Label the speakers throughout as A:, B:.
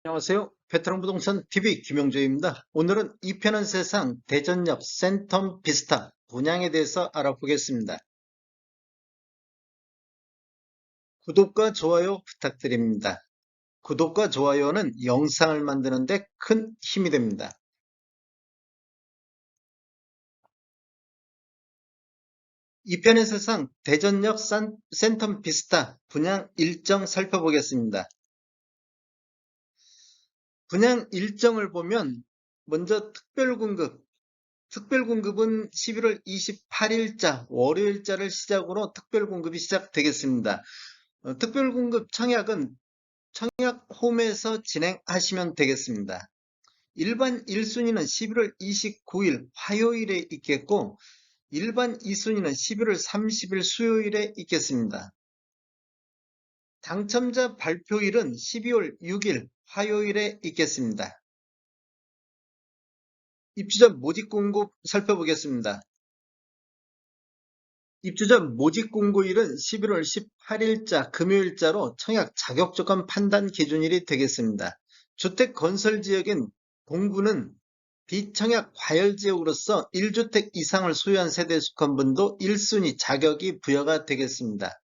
A: 안녕하세요. 베테랑 부동산 TV 김용조입니다. 오늘은 이 편한 세상 대전역 센텀 비스타 분양에 대해서 알아보겠습니다. 구독과 좋아요 부탁드립니다. 구독과 좋아요는 영상을 만드는데 큰 힘이 됩니다. 이 편의 세상 대전역 센텀 비스타 분양 일정 살펴보겠습니다. 분양 일정을 보면 먼저 특별공급은 11월 28일자 월요일자를 시작으로 특별공급이 시작되겠습니다. 특별공급 청약은 청약홈에서 진행하시면 되겠습니다. 일반 1순위는 11월 29일 화요일에 있겠고 일반 2순위는 11월 30일 수요일에 있겠습니다. 당첨자 발표일은 12월 6일 화요일에 있겠습니다. 입주자 모집 공고 살펴보겠습니다. 입주자 모집 공고일은 11월 18일자 금요일자로 청약 자격 조건 판단 기준일이 되겠습니다. 주택 건설 지역인 동구는 비청약 과열 지역으로서 1주택 이상을 소유한 세대에 속한 분도 1순위 자격이 부여가 되겠습니다.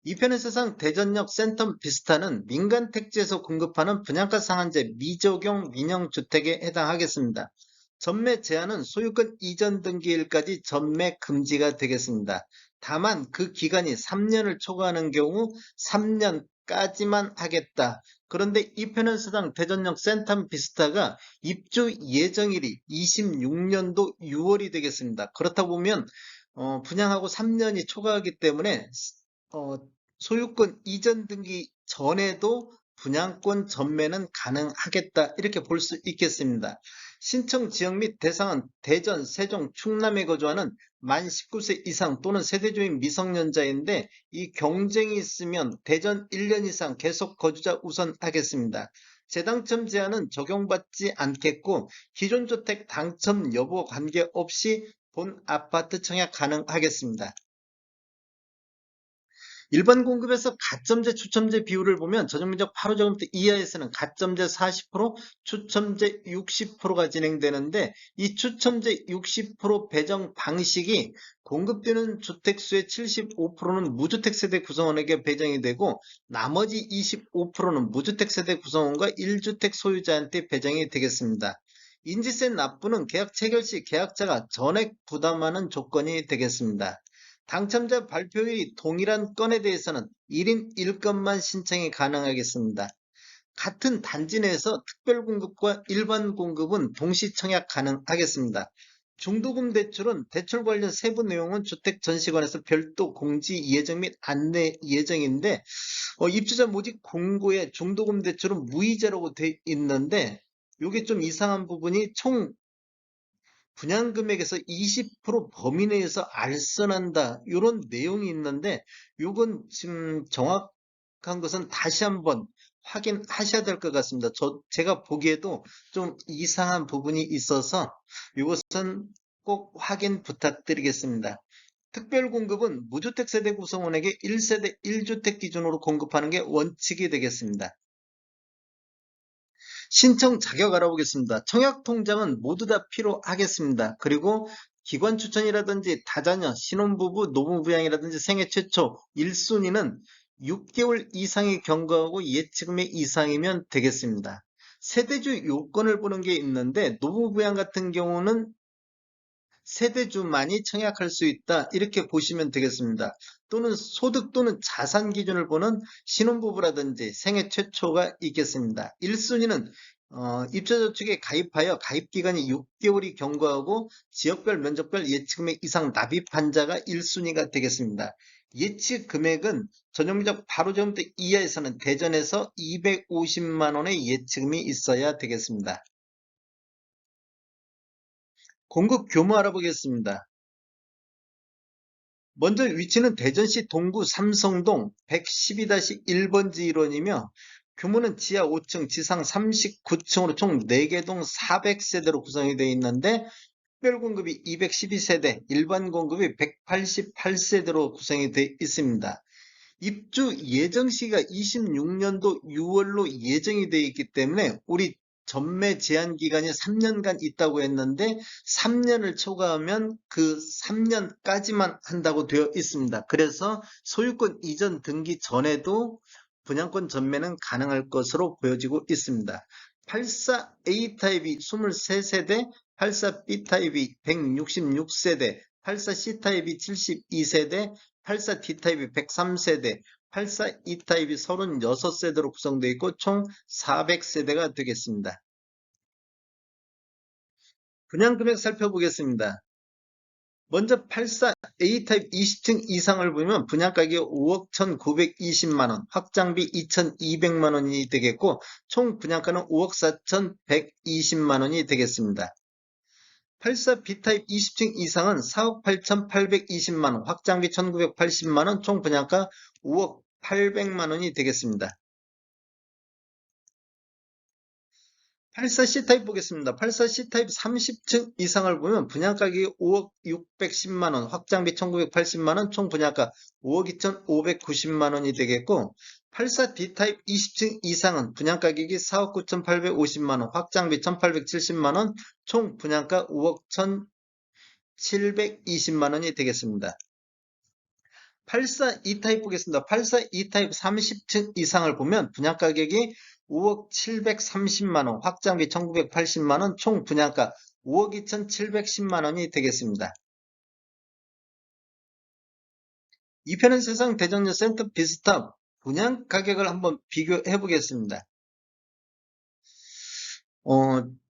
A: 이 편의 세상 대전역 센텀 비스타는 민간 택지에서 공급하는 분양가 상한제 미적용 민영주택에 해당하겠습니다. 전매 제한은 소유권 이전 등기일까지 전매 금지가 되겠습니다. 다만 그 기간이 3년을 초과하는 경우 3년까지만 하겠다. 그런데 이 편의 세상 대전역 센텀 비스타가 입주 예정일이 26년도 6월이 되겠습니다. 그렇다 보면 분양하고 3년이 초과하기 때문에 어, 소유권 이전 등기 전에도 분양권 전매는 가능하겠다 이렇게 볼 수 있겠습니다. 신청 지역 및 대상은 대전, 세종, 충남에 거주하는 만 19세 이상 또는 세대주인 미성년자인데 이 경쟁이 있으면 대전 1년 이상 계속 거주자 우선 하겠습니다. 재당첨 제한은 적용받지 않겠고 기존 주택 당첨 여부 관계없이 본 아파트 청약 가능하겠습니다. 일반 공급에서 가점제 추첨제 비율을 보면 전용면적 8호제곱미터 이하에서는 가점제 40%, 추첨제 60%가 진행되는데 이 추첨제 60% 배정 방식이 공급되는 주택수의 75%는 무주택 세대 구성원에게 배정이 되고 나머지 25%는 무주택 세대 구성원과 1주택 소유자한테 배정이 되겠습니다. 인지세 납부는 계약 체결 시 계약자가 전액 부담하는 조건이 되겠습니다. 당첨자 발표일이 동일한 건에 대해서는 1인 1건만 신청이 가능하겠습니다. 같은 단지 내에서 특별공급과 일반 공급은 동시 청약 가능하겠습니다. 중도금 대출은 대출 관련 세부 내용은 주택전시관에서 별도 공지 예정 및 안내 예정인데 입주자 모집 공고에 중도금 대출은 무이자라고 돼 있는데 이게 좀 이상한 부분이 총 분양금액에서 20% 범위 내에서 알선한다 이런 내용이 있는데 이건 지금 정확한 것은 다시 한번 확인하셔야 될 것 같습니다. 제가 보기에도 좀 이상한 부분이 있어서 이것은 꼭 확인 부탁드리겠습니다. 특별공급은 무주택 세대 구성원에게 1세대 1주택 기준으로 공급하는 게 원칙이 되겠습니다. 신청 자격 알아보겠습니다. 청약 통장은 모두 다 필요하겠습니다. 그리고 기관 추천이라든지 다자녀, 신혼부부, 노무부양이라든지 생애 최초 1순위는 6개월 이상의 경과하고 예치금액 이상이면 되겠습니다. 세대주 요건을 보는 게 있는데 노무부양 같은 경우는 세대주만이 청약할 수 있다 이렇게 보시면 되겠습니다. 또는 소득 또는 자산 기준을 보는 신혼부부라든지 생애 최초가 있겠습니다. 1순위는 입주저축에 가입하여 가입기간이 6개월이 경과하고 지역별 면적별 예치금액 이상 납입한 자가 1순위가 되겠습니다. 예치금액은 전용적 바로점대 이하에서는 대전에서 250만 원의 예치금이 있어야 되겠습니다. 공급 규모 알아보겠습니다. 먼저 위치는 대전시 동구 삼성동 112-1번지 일원이며 규모는 지하 5층, 지상 39층으로 총 4개 동 400세대로 구성이 되어 있는데 특별공급이 212세대, 일반 공급이 188세대로 구성이 되어 있습니다. 입주 예정 시기가 26년도 6월로 예정이 되어 있기 때문에 우리 전매 제한 기간이 3년간 있다고 했는데 3년을 초과하면 그 3년까지만 한다고 되어 있습니다. 그래서 소유권 이전 등기 전에도 분양권 전매는 가능할 것으로 보여지고 있습니다. 84A 타입이 23세대, 84B 타입이 166세대, 84C 타입이 72세대, 84D 타입이 103세대, 84E 타입이 36세대로 구성되어 있고 총 400세대가 되겠습니다. 분양금액 살펴보겠습니다. 먼저 84A 타입 20층 이상을 보면 분양가격이 5억 1,920만원, 확장비 2,200만원이 되겠고 총 분양가는 5억 4,120만원이 되겠습니다. 84B 타입 20층 이상은 4억 8,820만원, 확장비 1,980만원, 총 분양가 5억 800만원이 되겠습니다. 84C 타입 보겠습니다. 84C 타입 30층 이상을 보면 분양가격이 5억 610만원, 확장비 1,980만원, 총 분양가 5억 2,590만원이 되겠고 84D 타입 20층 이상은 분양가격이 4억 9,850만원, 확장비 1,870만원, 총 분양가 5억 1,720만원이 되겠습니다. 84E 타입 보겠습니다. 84E 타입 30층 이상을 보면 분양가격이 5억 730만원, 확장비 1980만원, 총 분양가 5억 2710만원이 되겠습니다. 이편은 세상 대전역 센터 비스탑 분양 가격을 한번 비교해 보겠습니다.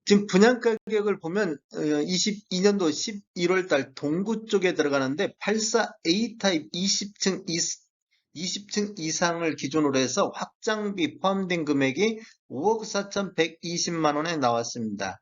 A: 지금 분양 가격을 보면 22년도 11월 달 동구 쪽에 들어가는데 84A 타입 20층 이상을 기준으로 해서 확장비 포함된 금액이 5억 4,120만 원에 나왔습니다.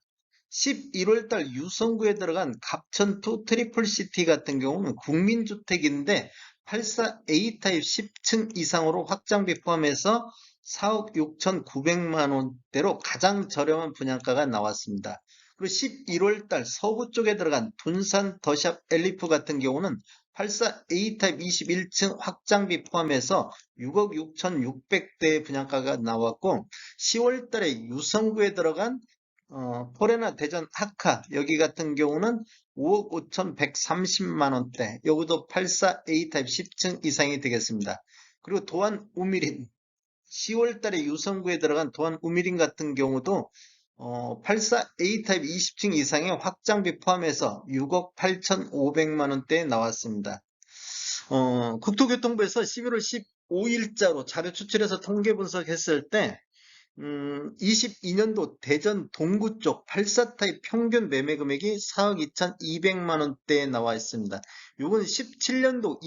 A: 11월 달 유성구에 들어간 갑천투 트리플시티 같은 경우는 국민주택인데 84A 타입 10층 이상으로 확장비 포함해서 4억 6,900만 원대로 가장 저렴한 분양가가 나왔습니다. 그리고 11월 달 서구 쪽에 들어간 둔산 더샵 엘리프 같은 경우는 84A 타입 21층 확장비 포함해서 6억 6,600대의 분양가가 나왔고 10월 달에 유성구에 들어간 포레나 대전 하카 여기 같은 경우는 5억 5,130만 원대 여기도 84A 타입 10층 이상이 되겠습니다. 그리고 도안 우미린 10월 달에 유성구에 들어간 도안 우미린 같은 경우도 84A 타입 20층 이상의 확장비 포함해서 6억 8,500만 원대에 나왔습니다. 국토교통부에서 11월 15일자로 자료 추출해서 통계 분석했을 때 22년도 대전 동구 쪽 84타입 평균 매매 금액이 4억 2,200만 원대에 나와 있습니다. 이건 17년도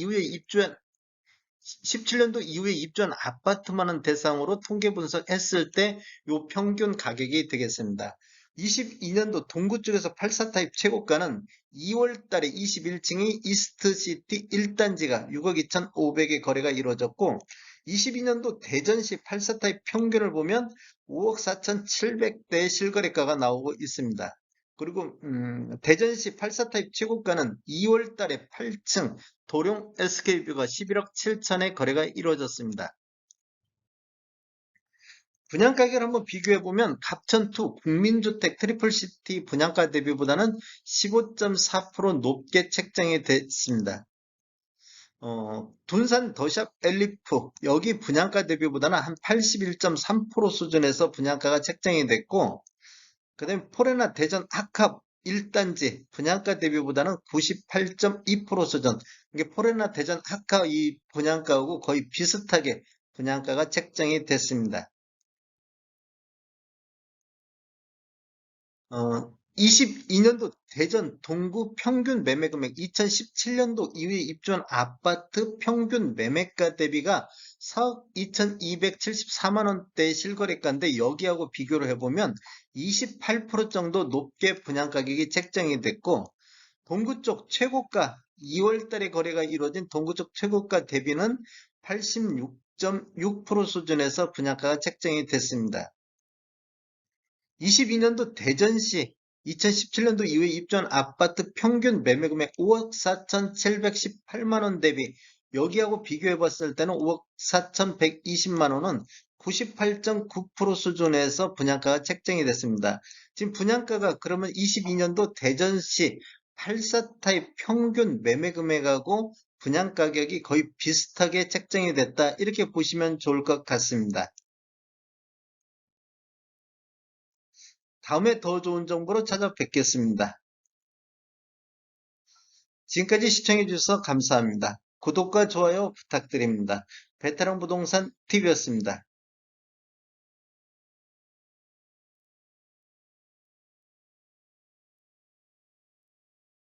A: 이후에 입주한 아파트만을 대상으로 통계 분석했을 때 이 평균 가격이 되겠습니다. 22년도 동구 쪽에서 84타입 최고가는 2월 달에 21층이 이스트시티 1단지가 6억 2,500에 거래가 이루어졌고 22년도 대전시 84타입 평균을 보면 5억 4,700대의 실거래가가 나오고 있습니다. 그리고 대전시 84타입 최고가는 2월 달에 8층 도룡 SK뷰가 11억 7천에 거래가 이루어졌습니다. 분양가격을 한번 비교해보면 갑천투 국민주택 트리플시티 분양가 대비보다는 15.4% 높게 책정이 됐습니다. 둔산 더샵 엘리프 여기 분양가 대비보다는 한 81.3% 수준에서 분양가가 책정이 됐고 그 다음에 포레나 대전 하캅 1단지 분양가 대비보다는 98.2% 수준 이게 포레나 대전 하캅 이 분양가하고 거의 비슷하게 분양가가 책정이 됐습니다. 22년도 대전 동구 평균 매매금액 2017년도 이후에 입주한 아파트 평균 매매가 대비가 4억 2,274만 원대 실거래가인데 여기하고 비교를 해보면 28% 정도 높게 분양가격이 책정이 됐고 동구 쪽 최고가 2월 달에 거래가 이루어진 동구 쪽 최고가 대비는 86.6% 수준에서 분양가가 책정이 됐습니다. 22년도 대전시 2017년도 이후에 입주한 아파트 평균 매매금액 5억 4,718만 원 대비 여기하고 비교해 봤을 때는 5억 4,120만 원은 98.9% 수준에서 분양가가 책정이 됐습니다. 지금 분양가가 그러면 22년도 대전시 84 타입 평균 매매 금액하고 분양 가격이 거의 비슷하게 책정이 됐다. 이렇게 보시면 좋을 것 같습니다. 다음에 더 좋은 정보로 찾아뵙겠습니다. 지금까지 시청해 주셔서 감사합니다. 구독과 좋아요 부탁드립니다. 베테랑 부동산 TV였습니다.